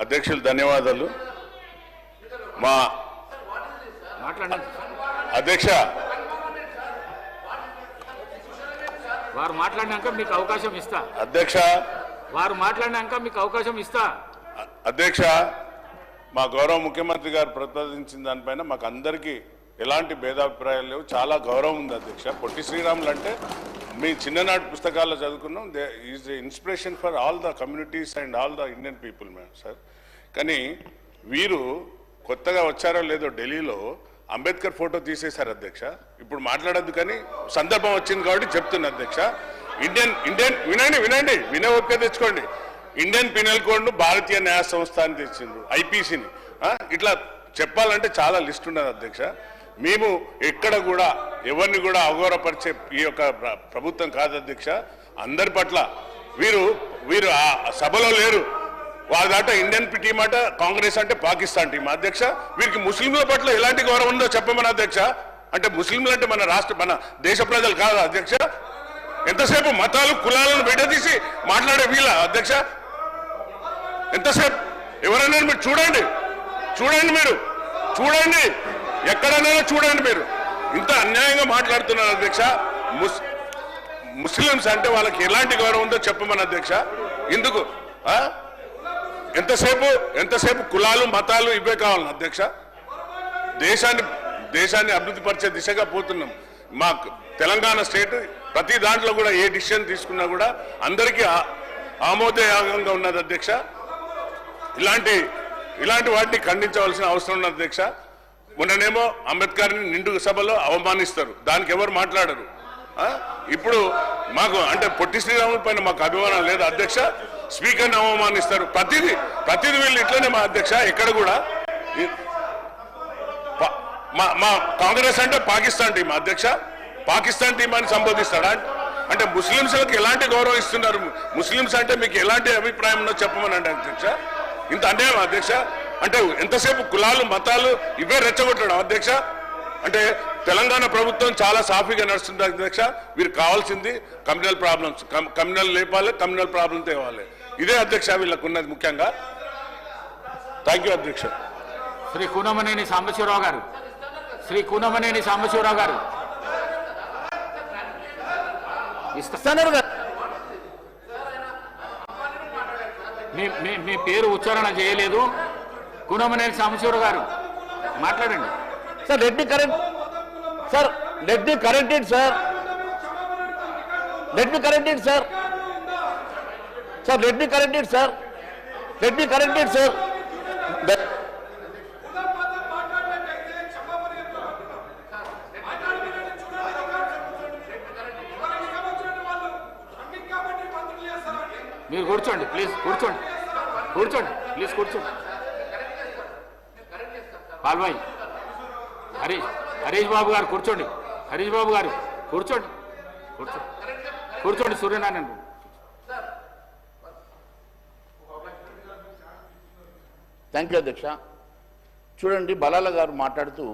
అధ్యక్షులు ధన్యవాదాలు. మా అధ్యక్ష వారు మాట్లాడినాక మీకు అవకాశం ఇస్తా. అధ్యక్ష వారు మాట్లాడినాక మీకు అవకాశం ఇస్తా. అధ్యక్ష, మా గౌరవ ముఖ్యమంత్రి గారు ప్రతిపాదించిన దానిపైన మాకు అందరికీ ఎలాంటి భేదాభిప్రాయాలు లేవు. చాలా గౌరవం ఉంది అధ్యక్ష. పొట్టి శ్రీరాములు అంటే మీ చిన్ననాటి పుస్తకాల్లో చదువుకున్నాం. They is the inspiration for all the communities and all the Indian people ma'am sir. కానీ వీరు కొత్తగా వచ్చారో లేదో ఢిల్లీలో అంబేద్కర్ ఫోటో తీసేశారు అధ్యక్ష. ఇప్పుడు మాట్లాడద్దు కానీ సందర్భం వచ్చింది కాబట్టి చెప్తున్నా అధ్యక్ష. ఇండియన్ వినండి వినే ఓపిక తెచ్చుకోండి. ఇండియన్ పినల్ కోడ్ను భారతీయ న్యాయ సంస్థ అని తెచ్చిండ్రు, ఐపీసీని. ఇట్లా చెప్పాలంటే చాలా లిస్ట్ ఉన్నది అధ్యక్ష. మేము ఎక్కడ కూడా ఎవరిని కూడా అగౌరవపరిచే ఈ యొక్క ప్రభుత్వం కాదు అధ్యక్ష. అందరి పట్ల వీరు ఆ సభలో లేరు. వాళ్ళ దాట ఇండియన్ టీం అట, కాంగ్రెస్ అంటే పాకిస్తాన్ టీం అధ్యక్ష. వీరికి ముస్లింల పట్ల ఎలాంటి గౌరవం ఉందో చెప్పమని అధ్యక్ష. అంటే ముస్లింలు అంటే మన దేశ ప్రజలు కాదా అధ్యక్ష? ఎంతసేపు మతాలు కులాలను విడదీసి మాట్లాడే వీళ్ళ అధ్యక్ష. ఎంతసేపు ఎవరైనా మీరు చూడండి, మీరు చూడండి, ఎక్కడైనా చూడండి. మీరు ఇంత అన్యాయంగా మాట్లాడుతున్నారు అధ్యక్ష. ముస్లింస్ అంటే వాళ్ళకి ఎలాంటి గౌరవం ఉందో చెప్పమని అధ్యక్ష. ఎందుకు ఎంతసేపు కులాలు మతాలు ఇవే కావాలని అధ్యక్ష? దేశాన్ని అభివృద్ధి పరిచే దిశగా పోతున్నాం. మా తెలంగాణ స్టేట్ ప్రతి దాంట్లో కూడా ఏ డిసిషన్ తీసుకున్నా కూడా అందరికీ ఆమోదయోగంగా ఉన్నది అధ్యక్ష. ఇలాంటి వాటిని ఖండించవలసిన అవసరం ఉన్నది అధ్యక్ష. మొన్ననేమో అంబేద్కర్ని నిండు సభలో అవమానిస్తారు, దానికి ఎవరు మాట్లాడరు. ఇప్పుడు మాకు అంటే పొట్టి శ్రీరాముల పైన మాకు అభిమానం లేదు అధ్యక్ష. స్పీకర్ని అవమానిస్తారు. ప్రతిదీ వీళ్ళు ఇట్లనే మా అధ్యక్ష. ఎక్కడ కూడా మా కాంగ్రెస్ అంటే పాకిస్తాన్ టీం అధ్యక్ష. పాకిస్తాన్ టీం అని సంబోధిస్తాడా? అంటే ముస్లింస్లకు ఎలాంటి గౌరవం ఇస్తున్నారు? ముస్లింస్ అంటే మీకు ఎలాంటి అభిప్రాయం ఉందో చెప్పమనండి అధ్యక్ష. ఇంత అన్యాయం అధ్యక్ష. అంటే ఎంతసేపు కులాలు మతాలు ఇవే రెచ్చగొట్టడం అధ్యక్ష. అంటే తెలంగాణ ప్రభుత్వం చాలా సాఫీగా నడుస్తుంది అధ్యక్ష. వీరికి కావాల్సింది కమ్యూనల్ ప్రాబ్లమ్స్, కమ్యూనల్ లేపాలి, కమ్యూనల్ ప్రాబ్లం తేవాలి. ఇదే అధ్యక్ష వీళ్ళకు ఉన్నది ముఖ్యంగా. థ్యాంక్ యూ అధ్యక్ష. శ్రీ కూనమనేని సాంబశివరావు గారు, మీ పేరు ఉచ్చారణ చేయలేదు. కూనమనేని సాంబశివరావు గారు మాట్లాడండి sir. Let me correct sir. Let me correct it sir. Let me correct it sir. మీరు కూర్చోండి ప్లీజ్. కూర్చోండి. పాల్వాయి హరీష్ బాబు గారు కూర్చోండి. కూర్చోండి. సూర్యనారాయణ థ్యాంక్ యూ అధ్యక్ష. చూడండి, బలాల గారు మాట్లాడుతూ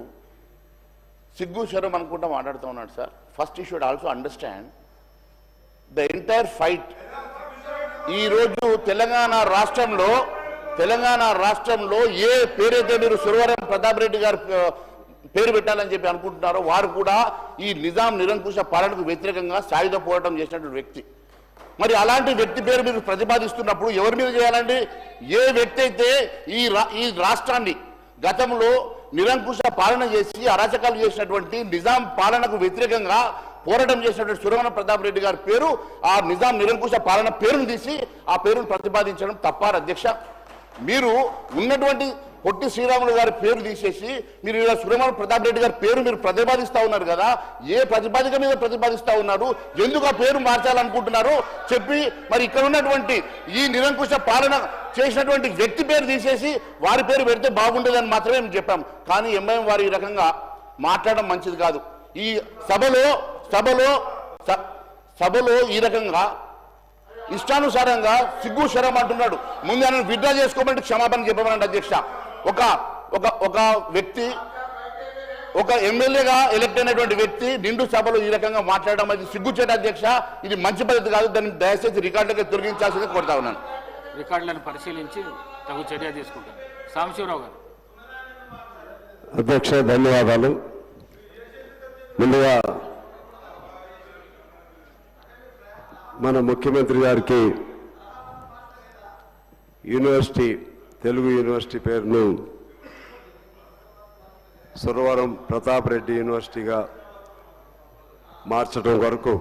సిగ్గు శరం అనుకుంటా మాట్లాడుతూ ఉన్నాడు sir. First you should also understand the entire fight. ఈరోజు తెలంగాణ రాష్ట్రంలో ఏ పేరైతే మీరు సురవరం ప్రతాప్ రెడ్డి గారు పేరు పెట్టాలని చెప్పి అనుకుంటున్నారో వారు కూడా ఈ నిజాం నిరంకుశ పాలనకు వ్యతిరేకంగా సాయుధ పోరాటం చేసినటువంటి వ్యక్తి. మరి అలాంటి వ్యక్తి పేరు మీరు ప్రతిపాదిస్తున్నప్పుడు ఎవరి మీద చేయాలండి? ఏ వ్యక్తి అయితే ఈ రాష్ట్రాన్ని గతంలో నిరంకుశ పాలన చేసి అరాచకాలు చేసినటువంటి నిజాం పాలనకు వ్యతిరేకంగా పోరాటం చేసినటువంటి సురవరం ప్రతాప్ రెడ్డి గారి పేరు, ఆ నిజాం నిరంకుశ పాలన పేరును తీసి ఆ పేరును ప్రతిపాదించడం తప్పారు అధ్యక్ష. మీరు ఉన్నటువంటి పొట్టి శ్రీరాములు గారి పేరు తీసేసి మీరు ఇలా సురవరం ప్రతాప్ రెడ్డి గారి పేరు మీరు ప్రతిపాదిస్తూ ఉన్నారు కదా. ఏ ప్రతిపాదిక మీద ప్రతిపాదిస్తూ ఉన్నారు? ఎందుకు ఆ పేరు మార్చాలనుకుంటున్నారు చెప్పి మరి ఇక్కడ ఉన్నటువంటి ఈ నిరంకుశ పాలన చేసినటువంటి వ్యక్తి పేరు తీసేసి వారి పేరు పెడితే బాగుండేదని మాత్రమే మేము చెప్పాం. కానీ ఎంఐఎం వారు ఈ రకంగా మాట్లాడడం మంచిది కాదు. ఈ సభలో ఈ రకంగా ఇష్టానుసారంగా సిగ్గు శరం అంటున్నాడు. ముందు ఆయన విత్డ్రా చేసుకోమని క్షమాపణ చెప్పమనండి అధ్యక్ష. ఒక వ్యక్తి, ఒక ఎమ్మెల్యేగా ఎలక్ట్ అయినటువంటి వ్యక్తి నిండు సభలో ఈ రకంగా మాట్లాడడం అది సిగ్గుచేట అధ్యక్ష. ఇది మంచి పద్ధతి కాదు. దాన్ని దయచేసి రికార్డులకి తొలగించాల్సిందిగా కోరుతా ఉన్నాను. రికార్డులను పరిశీలించి తగు చర్య తీసుకుంటాం. సాంబశివరావు గారు. అధ్యక్ష ధన్యవాదాలు. ముందుగా మన ముఖ్యమంత్రి గారికి యూనివర్సిటీ, తెలుగు యూనివర్సిటీ పేరును సురవరం ప్రతాప్ రెడ్డి యూనివర్సిటీగా మార్చడం వరకు